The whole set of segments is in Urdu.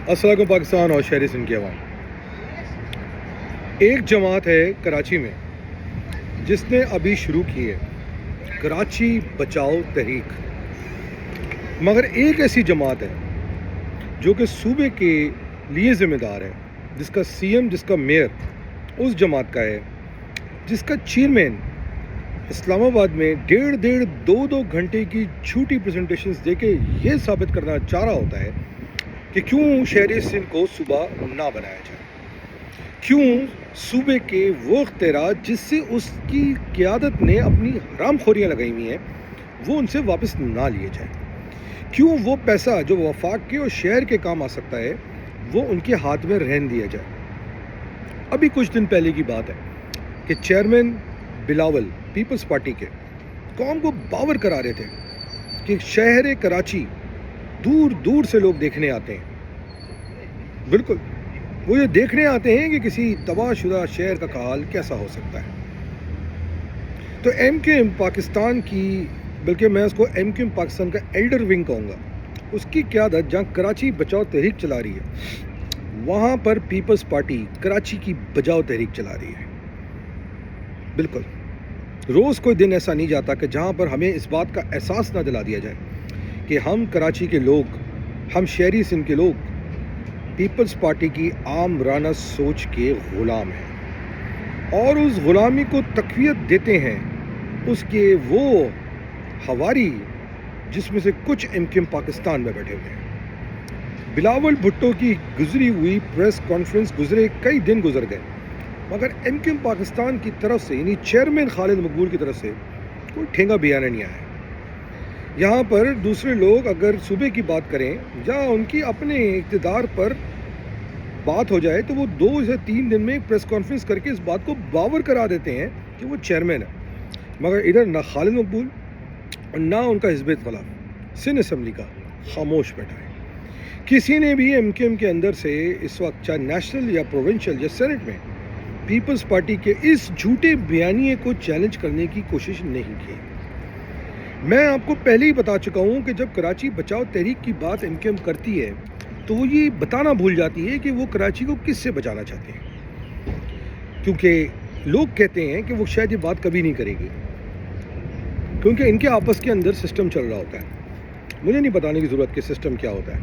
السلام علیکم پاکستان اور شہری سندھ کی عوام. ایک جماعت ہے کراچی میں جس نے ابھی شروع کی ہے کراچی بچاؤ تحریک. مگر ایک ایسی جماعت ہے جو کہ صوبے کے لیے ذمہ دار ہے، جس کا سی ایم، جس کا میئر اس جماعت کا ہے، جس کا چیئرمین اسلام آباد میں ڈیڑھ دو گھنٹے کی جھوٹی پریزنٹیشنز دے کے یہ ثابت کرنا چاہ رہا ہوتا ہے کہ کیوں شہری سندھ کو صوبہ نہ بنایا جائے، کیوں صوبے کے وہ اختیارات جس سے اس کی قیادت نے اپنی حرام خوریاں لگائی ہوئی ہیں وہ ان سے واپس نہ لیے جائیں، کیوں وہ پیسہ جو وفاق کے اور شہر کے کام آ سکتا ہے وہ ان کے ہاتھ میں رہن دیا جائے. ابھی کچھ دن پہلے کی بات ہے کہ چیئرمین بلاول پیپلز پارٹی کے قوم کو باور کرا رہے تھے کہ شہر کراچی دور دور سے لوگ دیکھنے آتے ہیں. بالکل وہ یہ دیکھنے آتے ہیں کہ کسی تباہ شدہ شہر کا حال کیسا ہو سکتا ہے. تو ایم کیو ایم پاکستان کی، بلکہ میں اس کو ایم کیو ایم پاکستان کا ایلڈر ونگ کہوں گا، اس کی قیادت جہاں کراچی بچاؤ تحریک چلا رہی ہے وہاں پر پیپلز پارٹی کراچی کی بچاؤ تحریک چلا رہی ہے. بالکل روز کوئی دن ایسا نہیں جاتا کہ جہاں پر ہمیں اس بات کا احساس نہ دلا دیا جائے کہ ہم کراچی کے لوگ، ہم شہری سندھ کے لوگ پیپلز پارٹی کی آمرانہ سوچ کے غلام ہیں اور اس غلامی کو تقویت دیتے ہیں اس کے وہ ہواری جس میں سے کچھ ایم کیو ایم پاکستان میں بیٹھے ہوئے ہیں. بلاول بھٹو کی گزری ہوئی پریس کانفرنس گزرے کئی دن گزر گئے مگر ایم کیو ایم پاکستان کی طرف سے یعنی چیئرمین خالد مقبول کی طرف سے کوئی ٹھینگا بیانہ نہیں آیا ہے. یہاں پر دوسرے لوگ اگر صوبے کی بات کریں یا ان کی اپنے اقتدار پر بات ہو جائے تو وہ 2 سے 3 دن میں ایک پریس کانفرنس کر کے اس بات کو باور کرا دیتے ہیں کہ وہ چیئرمین ہے. مگر ادھر نہ خالد مقبول اور نہ ان کا حزب اختلاف سندھ اسمبلی کا خاموش بیٹھا ہے. کسی نے بھی ایم کیو ایم کے اندر سے اس وقت چاہے نیشنل یا پروونشل یا سینٹ میں پیپلز پارٹی کے اس جھوٹے بیانیے کو چیلنج کرنے کی کوشش نہیں کی. میں آپ کو پہلے ہی بتا چکا ہوں کہ جب کراچی بچاؤ تحریک کی بات ایم کیو ایم کرتی ہے تو وہ یہ بتانا بھول جاتی ہے کہ وہ کراچی کو کس سے بچانا چاہتے ہیں، کیونکہ لوگ کہتے ہیں کہ وہ شاید یہ بات کبھی نہیں کرے گی کیونکہ ان کے آپس کے اندر سسٹم چل رہا ہوتا ہے. مجھے نہیں بتانے کی ضرورت کہ سسٹم کیا ہوتا ہے،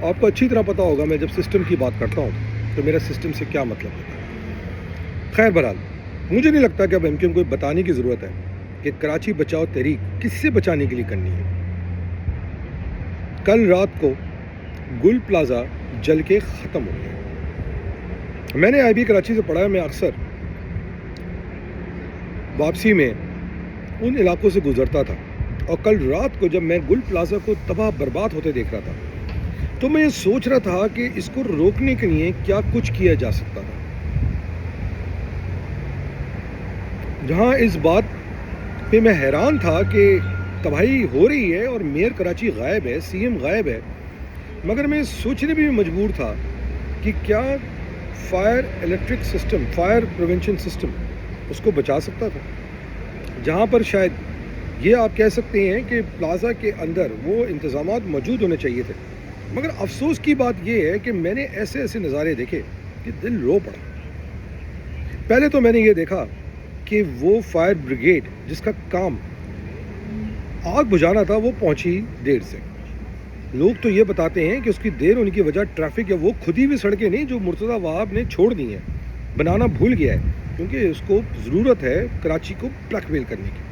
آپ کو اچھی طرح پتا ہوگا. میں جب سسٹم کی بات کرتا ہوں تو میرا سسٹم سے کیا مطلب ہوتا ہے. خیر بہرحال مجھے نہیں لگتا کہ اب ایم کیو ایم کو بتانے کی ضرورت ہے کہ کراچی بچاؤ تحریک کس سے بچانے کے لیے کرنی ہے. کل رات کو گل پلازا جل کے ختم ہو گیا. میں نے آئی بی کراچی سے پڑھا ہے، میں اکثر واپسی میں ان علاقوں سے گزرتا تھا اور کل رات کو جب میں گل پلازا کو تباہ برباد ہوتے دیکھ رہا تھا تو میں یہ سوچ رہا تھا کہ اس کو روکنے کے لیے کیا کچھ کیا جا سکتا تھا. جہاں اس بات پہ میں حیران تھا کہ تباہی ہو رہی ہے اور میئر کراچی غائب ہے، سی ایم غائب ہے، مگر میں سوچنے بھی مجبور تھا کہ کیا fire electric system, fire prevention system اس کو بچا سکتا تھا. جہاں پر شاید یہ آپ کہہ سکتے ہیں کہ پلازا کے اندر وہ انتظامات موجود ہونے چاہیے تھے. مگر افسوس کی بات یہ ہے کہ میں نے ایسے نظارے دیکھے کہ دل رو پڑا. پہلے تو میں نے یہ دیکھا کہ وہ فائر بریگیڈ جس کا کام آگ بجھانا تھا وہ پہنچی دیر سے. لوگ تو یہ بتاتے ہیں کہ اس کی دیر ہونے کی وجہ ٹریفک یا وہ کھدی ہوئی سڑکیں نہیں جو مرتضیٰ وہاب نے چھوڑ دی ہیں، بنانا بھول گیا ہے کیونکہ اس کو ضرورت ہے کراچی کو بلیک میل کرنے کی.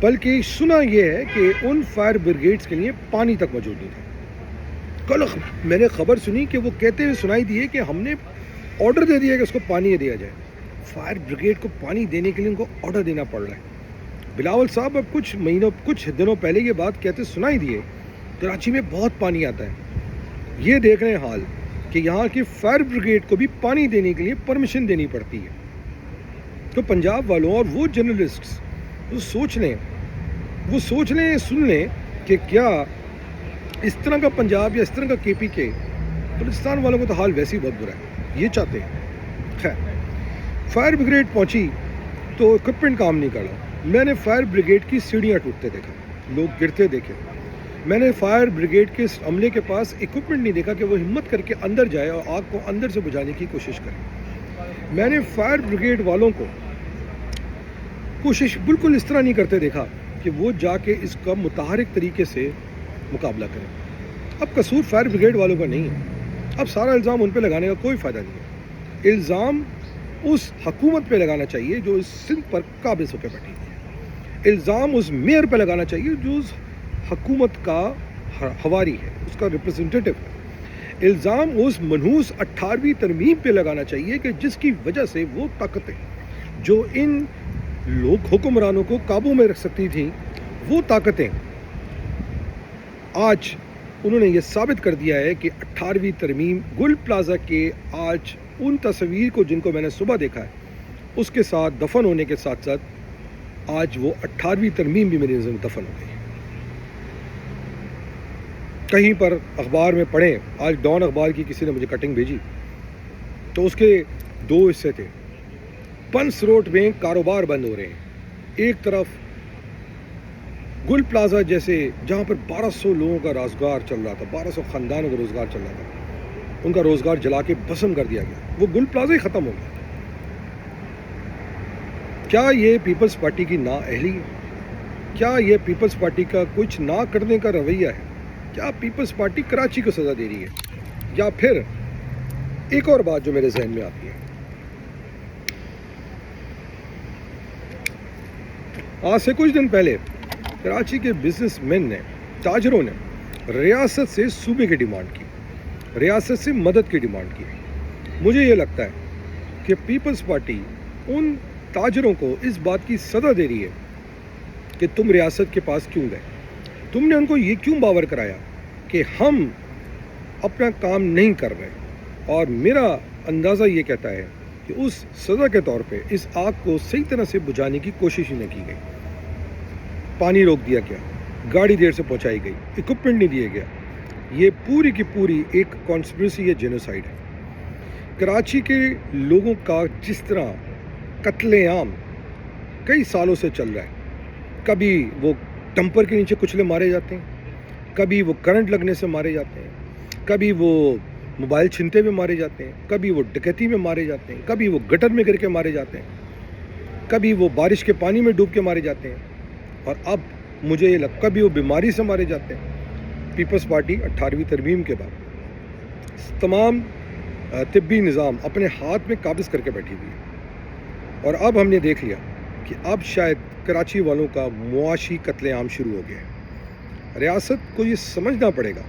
بلکہ سنا یہ ہے کہ ان فائر بریگیڈز کے لیے پانی تک موجود نہیں تھا. کل میں نے خبر سنی کہ وہ کہتے ہوئے سنائی دیے کہ ہم نے آرڈر دے دیا کہ اس کو پانی دیا جائے. فائر بریگیڈ کو پانی دینے کے لیے ان کو آرڈر دینا پڑ رہا ہے. بلاول صاحب اب کچھ دنوں پہلے یہ بات کہتے سنائی دیے کراچی میں بہت پانی آتا ہے. یہ دیکھ رہے ہیں حال کہ یہاں کی فائر بریگیڈ کو بھی پانی دینے کے لیے پرمیشن دینی پڑتی ہے. تو پنجاب والوں اور وہ جرنلسٹس وہ سوچ لیں سن لیں کہ کیا اس طرح کا پنجاب یا اس طرح کا کے پی کے بلوچستان والوں کو تو حال ویسے ہی بہت برا ہے، یہ چاہتے ہیں. خیر فائر بریگیڈ پہنچی تو اکوپمنٹ کام نہیں کر رہا. میں نے فائر بریگیڈ کی سیڑھیاں ٹوٹتے دیکھا، لوگ گرتے دیکھے. میں نے فائر بریگیڈ کے اس عملے کے پاس اکوپمنٹ نہیں دیکھا کہ وہ ہمت کر کے اندر جائے اور آگ کو اندر سے بجھانے کی کوشش کرے۔ میں نے فائر بریگیڈ والوں کو کوشش بالکل اس طرح نہیں کرتے دیکھا کہ وہ جا کے اس کا متحرک طریقے سے مقابلہ کریں۔ اب قصور فائر بریگیڈ والوں کا نہیں ہے، اب سارا الزام ان پہ لگانے کا کوئی فائدہ نہیں ہے۔ الزام اس حکومت پہ لگانا چاہیے جو اس سندھ پر قابض ہو کے بیٹھی ہے۔ الزام اس میئر پہ لگانا چاہیے جو اس حکومت کا ہواری ہے، اس کا ریپرزنٹیٹو ہے۔ الزام اس منحوس 18ویں ترمیم پہ لگانا چاہیے کہ جس کی وجہ سے وہ طاقتیں جو ان لوگ حکمرانوں کو قابو میں رکھ سکتی تھیں، وہ طاقتیں آج انہوں نے یہ ثابت کر دیا ہے کہ 18ویں ترمیم گل پلازا کے آج ان تصویر کو جن کو میں نے صبح دیکھا ہے اس کے ساتھ دفن ہونے کے ساتھ ساتھ آج وہ 18ویں ترمیم بھی میری نظر میں دفن ہو گئی۔ کہیں پر اخبار میں پڑھیں، آج ڈان اخبار کی کسی نے مجھے کٹنگ بھیجی تو اس کے 2 حصے تھے۔ پنس روڈ میں کاروبار بند ہو رہے ہیں، ایک طرف گل پلازا جیسے جہاں پر 1200 لوگوں کا روزگار چل رہا تھا، 1200 خاندانوں کا روزگار چل رہا تھا، ان کا روزگار جلا کے بھسم کر دیا گیا، وہ گل پلازا ہی ختم ہو گیا۔ کیا یہ پیپلز پارٹی کی نااہلی ہے؟ کیا یہ پیپلز پارٹی کا کچھ نہ کرنے کا رویہ ہے؟ کیا پیپلز پارٹی کراچی کو سزا دے رہی ہے؟ یا پھر ایک اور بات جو میرے ذہن میں آتی ہے، آج سے کچھ دن پہلے کراچی کے بزنس مین نے، تاجروں نے ریاست سے صوبے کی ڈیمانڈ کی، ریاست سے مدد کی ڈیمانڈ کی۔ مجھے یہ لگتا ہے کہ پیپلز پارٹی ان تاجروں کو اس بات کی سزا دے رہی ہے کہ تم ریاست کے پاس کیوں گئے، تم نے ان کو یہ کیوں باور کرایا کہ ہم اپنا کام نہیں کر رہے، اور میرا اندازہ یہ کہتا ہے کہ اس سزا کے طور پہ اس آگ کو صحیح طرح سے بجھانے کی کوشش ہی نہ کی گئی۔ پانی روک دیا گیا، گاڑی دیر سے پہنچائی گئی، اکوپمنٹ نہیں دیا گیا۔ یہ پوری کی پوری ایک کانسپریسی ہے، جینوسائیڈ ہے۔ کراچی کے لوگوں کا جس طرح قتل عام کئی سالوں سے چل رہا ہے، کبھی وہ ٹمپر کے نیچے کچلے مارے جاتے ہیں، کبھی وہ کرنٹ لگنے سے مارے جاتے ہیں، کبھی وہ موبائل چھنتے میں مارے جاتے ہیں، کبھی وہ ڈکیتی میں مارے جاتے ہیں، کبھی وہ گٹر میں گر کے مارے جاتے ہیں، کبھی وہ بارش کے پانی میں ڈوب کے مارے جاتے ہیں، اور اب مجھے یہ لگتا کبھی وہ بیماری سے مارے جاتے ہیں۔ پیپلز پارٹی 18ویں ترمیم کے بعد تمام طبی نظام اپنے ہاتھ میں قابض کر کے بیٹھی ہوئی ہے، اور اب ہم نے دیکھ لیا کہ اب شاید کراچی والوں کا معاشی قتل عام شروع ہو گیا ہے۔ ریاست کو یہ سمجھنا پڑے گا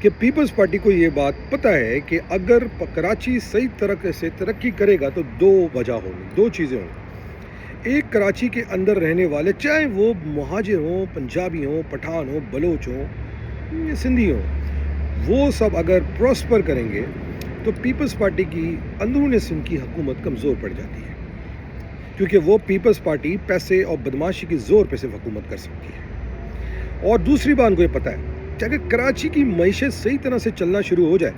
کہ پیپلز پارٹی کو یہ بات پتہ ہے کہ اگر کراچی صحیح طرح سے ترقی کرے گا تو 2 وجہ ہوگی، 2 چیزیں ہوں گی۔ ایک، کراچی کے اندر رہنے والے چاہے وہ مہاجر ہوں، پنجابی ہوں، پٹھان ہوں، بلوچ ہوں، سندھی ہوں، وہ سب اگر پراسپر کریں گے تو پیپلز پارٹی کی اندرون سندھ کی حکومت کمزور پڑ جاتی ہے، کیونکہ وہ پیپلز پارٹی پیسے اور بدماشی کے زور پہ صرف حکومت کر سکتی ہے۔ اور دوسری بات کو یہ پتہ ہے کہ اگر کراچی کی معیشت صحیح طرح سے چلنا شروع ہو جائے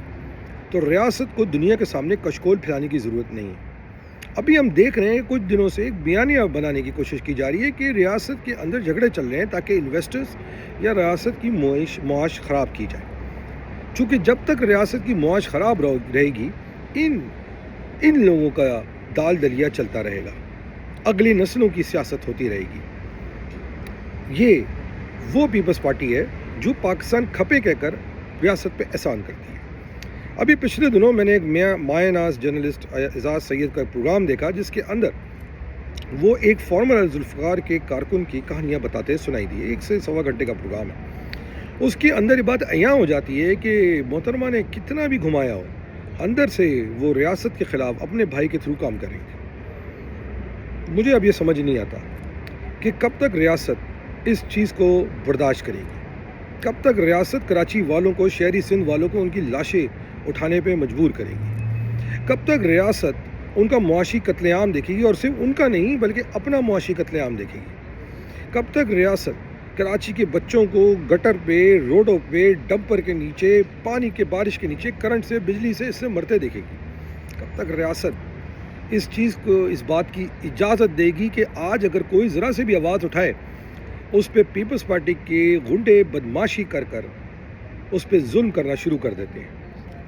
تو ریاست کو دنیا کے سامنے کشکول پھیلانے کی ضرورت نہیں ہے۔ ابھی ہم دیکھ رہے ہیں کچھ دنوں سے ایک بیانیہ بنانے کی کوشش کی جا رہی ہے کہ ریاست کے اندر جھگڑے چل رہے ہیں تاکہ انویسٹرز یا ریاست کی معاش خراب کی جائے، چونکہ جب تک ریاست کی معاش خراب رہے گی ان لوگوں کا دال دلیا چلتا رہے گا، اگلی نسلوں کی سیاست ہوتی رہے گی۔ یہ وہ پیپلز پارٹی ہے جو پاکستان کھپے کہہ کر ریاست پہ احسان کرتی ہے۔ ابھی پچھلے دنوں میں نے ایک مایہ ناز جرنلسٹ اعزاز سید کا پروگرام دیکھا جس کے اندر وہ ایک فارمر ذوالفقار کے کارکن کی کہانیاں بتاتے سنائی دی، 1 سے سوا گھنٹے کا پروگرام ہے۔ اس کے اندر یہ بات عیاں ہو جاتی ہے کہ محترمہ نے کتنا بھی گھمایا ہو، اندر سے وہ ریاست کے خلاف اپنے بھائی کے تھرو کام کر رہی تھی۔ مجھے اب یہ سمجھ نہیں آتا کہ کب تک ریاست اس چیز کو برداشت کرے گی، کب تک ریاست کراچی والوں کو، شہری سندھ والوں کو ان کی لاشیں اٹھانے پہ مجبور کرے گی، کب تک ریاست ان کا معاشی قتل عام دیکھے گی، اور صرف ان کا نہیں بلکہ اپنا معاشی قتل عام دیکھے گی، کب تک ریاست کراچی کے بچوں کو گٹر پہ، روڈوں پہ، ڈمپر کے نیچے، پانی کے بارش کے نیچے، کرنٹ سے، بجلی سے اس سے مرتے دیکھے گی، کب تک ریاست اس چیز کو، اس بات کی اجازت دے گی کہ آج اگر کوئی ذرا سے بھی آواز اٹھائے اس پہ پیپلز پارٹی کے غنڈے بدماشی کر اس پہ ظلم کرنا شروع کر دیتے ہیں۔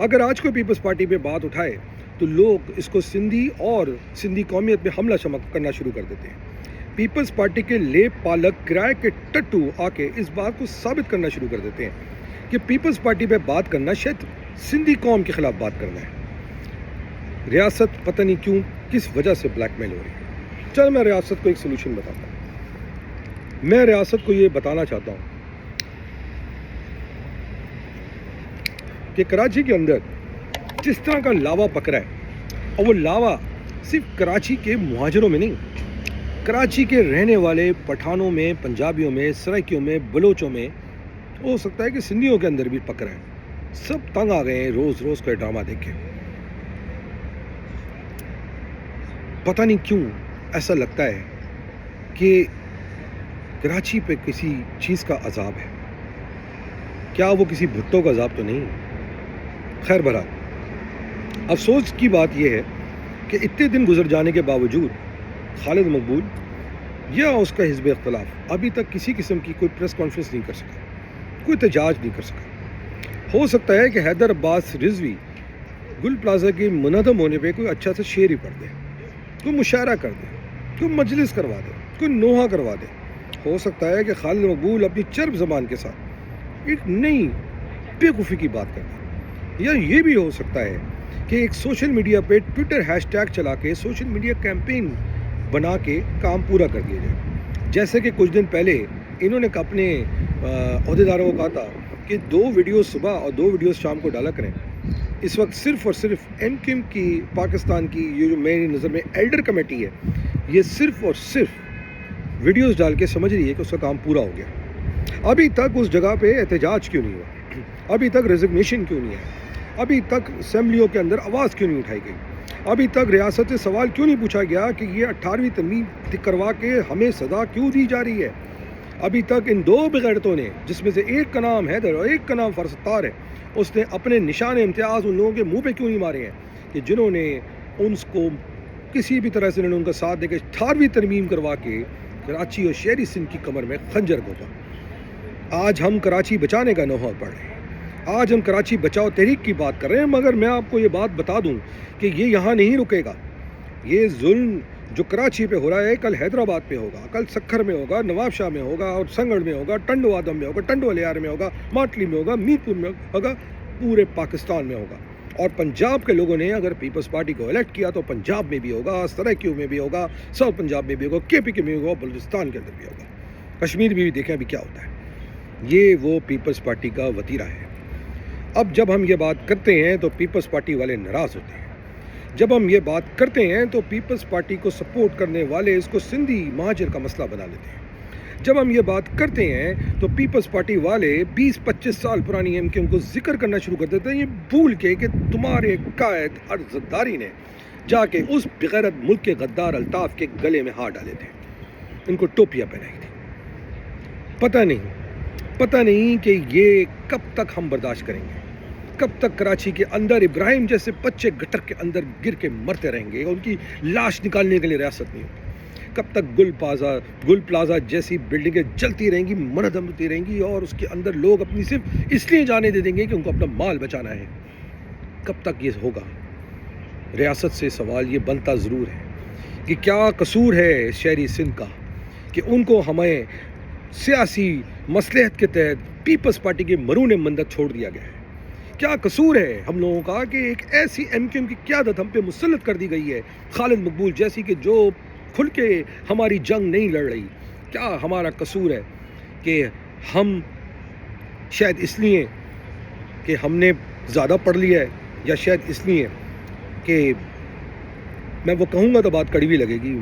اگر آج کوئی پیپلز پارٹی پہ بات اٹھائے تو لوگ اس کو سندھی قومیت پہ حملہ شمک کرنا شروع کر دیتے ہیں۔ پیپلز پارٹی کے لیپ پالک کرائے کے ٹٹو آ کے اس بات کو ثابت کرنا شروع کر دیتے ہیں کہ پیپلز پارٹی پہ بات کرنا شاید سندھی قوم کے خلاف بات کرنا ہے۔ ریاست پتہ نہیں کیوں کس وجہ سے بلیک میل ہو رہی ہے۔ چل میں ریاست کو ایک سلوشن بتاتا ہوں۔ میں ریاست کو یہ بتانا چاہتا ہوں کہ کراچی کے اندر جس طرح کا لاوا پکڑا ہے، اور وہ لاوا صرف کراچی کے مہاجروں میں نہیں، کراچی کے رہنے والے پٹھانوں میں، پنجابیوں میں، سرائکیوں میں، بلوچوں میں، ہو سکتا ہے کہ سندھیوں کے اندر بھی پکڑا ہے۔ سب تنگ آ گئے ہیں روز روز کا ڈرامہ دیکھ کے۔ پتہ نہیں کیوں ایسا لگتا ہے کہ کراچی پہ کسی چیز کا عذاب ہے۔ کیا وہ کسی بھٹو کا عذاب تو نہیں؟ خیر بہرحال افسوس کی بات یہ ہے کہ اتنے دن گزر جانے کے باوجود خالد مقبول یا اس کا حزب اختلاف ابھی تک کسی قسم کی کوئی پریس کانفرنس نہیں کر سکا، کوئی احتجاج نہیں کر سکا۔ ہو سکتا ہے کہ حیدر عباس رضوی گل پلازا کے منہدم ہونے پہ کوئی اچھا سا شعر ہی پڑھ دے، کوئی مشاعرہ کر دے، کوئی مجلس کروا دے، کوئی نوحہ کروا دے۔ ہو سکتا ہے کہ خالد مقبول اپنی چرب زبان کے ساتھ ایک نئی بیوقوفی کی بات کر دے، یا یہ بھی ہو سکتا ہے کہ ایک سوشل میڈیا پہ ٹویٹر ہیش ٹیگ چلا کے سوشل میڈیا کیمپین بنا کے کام پورا کر دیا جائے۔ جیسے کہ کچھ دن پہلے انہوں نے اپنے عہدیداروں کو کہا تھا کہ 2 ویڈیوز صبح اور 2 ویڈیوز شام کو ڈالا کریں۔ اس وقت صرف اور صرف ایم کیو ایم کی پاکستان کی یہ جو میری نظر میں ایلڈر کمیٹی ہے، یہ صرف اور صرف ویڈیوز ڈال کے سمجھ رہی ہے کہ اس کا کام پورا ہو گیا۔ ابھی تک اس جگہ پہ احتجاج کیوں نہیں ہوا؟ ابھی تک ریزگنیشن کیوں نہیں ہے؟ ابھی تک اسمبلیوں کے اندر آواز کیوں نہیں اٹھائی گئی؟ ابھی تک ریاست سے سوال کیوں نہیں پوچھا گیا کہ یہ 18ویں ترمیم کروا کے ہمیں سزا کیوں دی جا رہی ہے؟ ابھی تک ان 2 بغیرتوں نے، جس میں سے ایک کا نام حیدر اور ایک کا نام فرستار ہے، اس نے اپنے نشان امتیاز ان لوگوں کے منہ پہ کیوں نہیں مارے ہیں کہ جنہوں نے ان کو کسی بھی طرح سے انہوں نے ان کا ساتھ دے کے 18ویں ترمیم کروا کے کراچی اور شہری سندھ کی کمر میں خنجر گھونپا۔ آج ہم کراچی بچانے کا نوحہ پڑھ رہے ہیں، آج ہم کراچی بچاؤ تحریک کی بات کر رہے ہیں، مگر میں آپ کو یہ بات بتا دوں کہ یہ یہاں نہیں رکے گا۔ یہ ظلم جو کراچی پہ ہو رہا ہے کل حیدرآباد پہ ہوگا، کل سکھر میں ہوگا، نواب شاہ میں ہوگا، اور سنگڑ میں ہوگا، ٹنڈو آدم میں ہوگا، ٹنڈو الیار میں ہوگا، ماٹلی میں ہوگا، میر پور میں ہوگا، پورے پاکستان میں ہوگا۔ اور پنجاب کے لوگوں نے اگر پیپلز پارٹی کو الیکٹ کیا تو پنجاب میں بھی ہوگا، سرائکیوں میں بھی ہوگا، ساؤتھ پنجاب میں بھی ہوگا، کے پی کے میں ہوگا، بلوچستان کے اندر بھی ہوگا، کشمیر میں بھی دیکھیں ابھی کیا ہوتا ہے۔ یہ وہ پیپلز پارٹی کا وتیرہ ہے۔ اب جب ہم یہ بات کرتے ہیں تو پیپلز پارٹی والے ناراض ہوتے ہیں، جب ہم یہ بات کرتے ہیں تو پیپلز پارٹی کو سپورٹ کرنے والے اس کو سندھی مہاجر کا مسئلہ بنا لیتے ہیں، جب ہم یہ بات کرتے ہیں تو پیپلز پارٹی والے 20-25 سال پرانی ایم کیو ایم کو ذکر کرنا شروع کر دیتے ہیں، یہ بھول کے کہ تمہارے قائد ارزداری نے جا کے اس بغیرت ملک کے غدار الطاف کے گلے میں ہاتھ ڈالے تھے، ان کو ٹوپیاں پہنائی تھی۔ پتہ نہیں کہ یہ کب تک ہم برداشت کریں گے، کب تک کراچی کے اندر ابراہیم جیسے بچے گٹر کے اندر گر کے مرتے رہیں گے، ان کی لاش نکالنے کے لیے ریاست نہیں ہوتی، کب تک گل پلازا جیسی بلڈنگیں جلتی رہیں گی، منہدم ہوتی رہیں گی، اور اس کے اندر لوگ اپنی صرف اس لیے جانے دے دیں گے کہ ان کو اپنا مال بچانا ہے۔ کب تک یہ ہوگا؟ ریاست سے سوال یہ بنتا ضرور ہے کہ کیا قصور ہے شہری سندھ کا کہ ان کو ہمیں سیاسی مصلحت کے تحت پیپلز پارٹی کے مرہون مندت چھوڑ دیا گیا ہے؟ کیا قصور ہے ہم لوگوں کا کہ ایک ایسی ایم کیو ایم کی قیادت ہم پہ مسلط کر دی گئی ہے، خالد مقبول جیسی، کہ جو کھل کے ہماری جنگ نہیں لڑ رہی؟ کیا ہمارا قصور ہے کہ ہم شاید اس لیے کہ ہم نے زیادہ پڑھ لیا ہے، یا شاید اس لیے کہ میں وہ کہوں گا تو بات کڑوی لگے گی،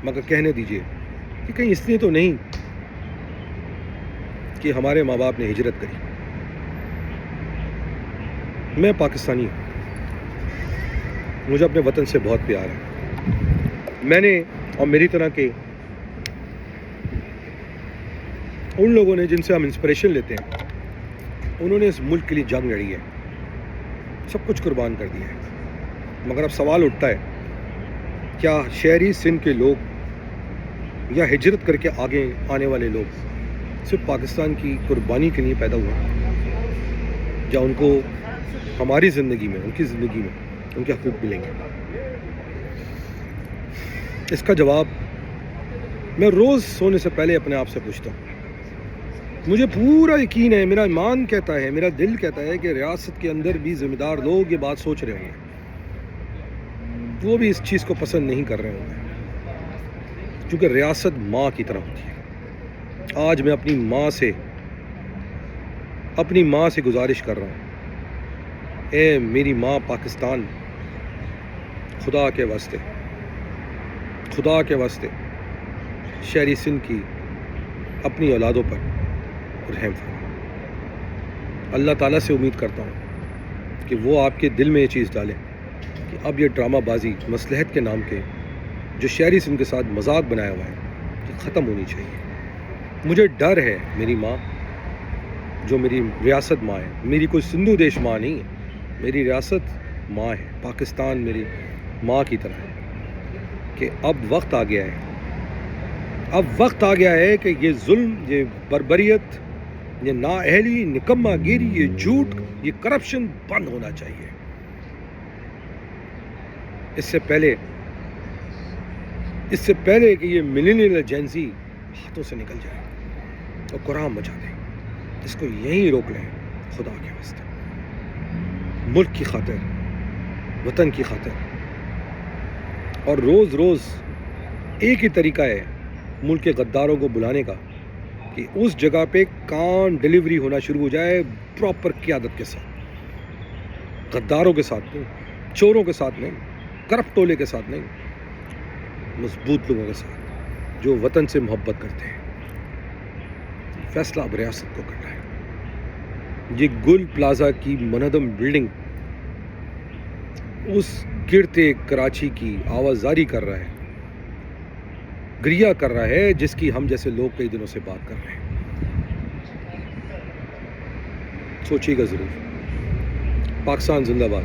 مگر کہنے دیجئے کہ کہیں اس لیے تو نہیں کہ ہمارے ماں باپ نے ہجرت کری؟ میں پاکستانی ہوں، مجھے اپنے وطن سے بہت پیار ہے۔ میں نے اور میری طرح کے ان لوگوں نے جن سے ہم انسپریشن لیتے ہیں، انہوں نے اس ملک کے لیے جنگ لڑی ہے، سب کچھ قربان کر دیا ہے۔ مگر اب سوال اٹھتا ہے، کیا شہری سندھ کے لوگ یا ہجرت کر کے آگے آنے والے لوگ صرف پاکستان کی قربانی کے لیے پیدا ہوئے، یا ان کو ہماری زندگی میں، ان کی زندگی میں ان کے حقوق ملیں گے؟ اس کا جواب میں روز سونے سے پہلے اپنے آپ سے پوچھتا ہوں۔ مجھے پورا یقین ہے، میرا ایمان کہتا ہے، میرا دل کہتا ہے کہ ریاست کے اندر بھی ذمہ دار لوگ یہ بات سوچ رہے ہوں گے، وہ بھی اس چیز کو پسند نہیں کر رہے ہوں گے، کیونکہ ریاست ماں کی طرح ہوتی ہے۔ آج میں اپنی ماں سے گزارش کر رہا ہوں، اے میری ماں پاکستان، خدا کے واسطے شہری سندھ کی اپنی اولادوں پر رحم فرما۔ اللہ تعالیٰ سے امید کرتا ہوں کہ وہ آپ کے دل میں یہ چیز ڈالے کہ اب یہ ڈرامہ بازی مصلحت کے نام کے جو شہری سندھ کے ساتھ مذاق بنایا ہوا ہے کہ ختم ہونی چاہیے۔ مجھے ڈر ہے میری ماں، جو میری ریاست ماں ہے، میری کوئی سندھو دیش ماں نہیں ہے، میری ریاست ماں ہے، پاکستان میری ماں کی طرح ہے، کہ اب وقت آ گیا ہے کہ یہ ظلم، یہ بربریت، یہ نااہلی، نکمہ گیری، یہ جھوٹ، یہ کرپشن بند ہونا چاہیے۔ اس سے پہلے کہ یہ ملینیل ایجنسی ہاتھوں سے نکل جائے اور قرآن مچا دے، اس کو یہیں روک لیں خدا کے واسطے، ملک کی خاطر، وطن کی خاطر۔ اور روز ایک ہی طریقہ ہے ملک کے غداروں کو بلانے کا کہ اس جگہ پہ کان ڈیلیوری ہونا شروع ہو جائے پراپر قیادت کے ساتھ، غداروں کے ساتھ نہیں، چوروں کے ساتھ نہیں، کرپٹ ٹولے کے ساتھ نہیں، مضبوط لوگوں کے ساتھ جو وطن سے محبت کرتے ہیں۔ فیصلہ اب ریاست کو کرنا ہے۔ یہ گل پلازا کی منہدم بلڈنگ اس گرتے کراچی کی آوازاری کر رہا ہے، گریہ کر رہا ہے، جس کی ہم جیسے لوگ کئی دنوں سے بات کر رہے ہیں۔ سوچیے گا ضرور۔ پاکستان زندہ باد،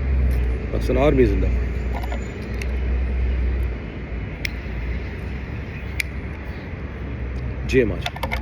پاکستان آرمی زندہ باد۔ جے ماجد۔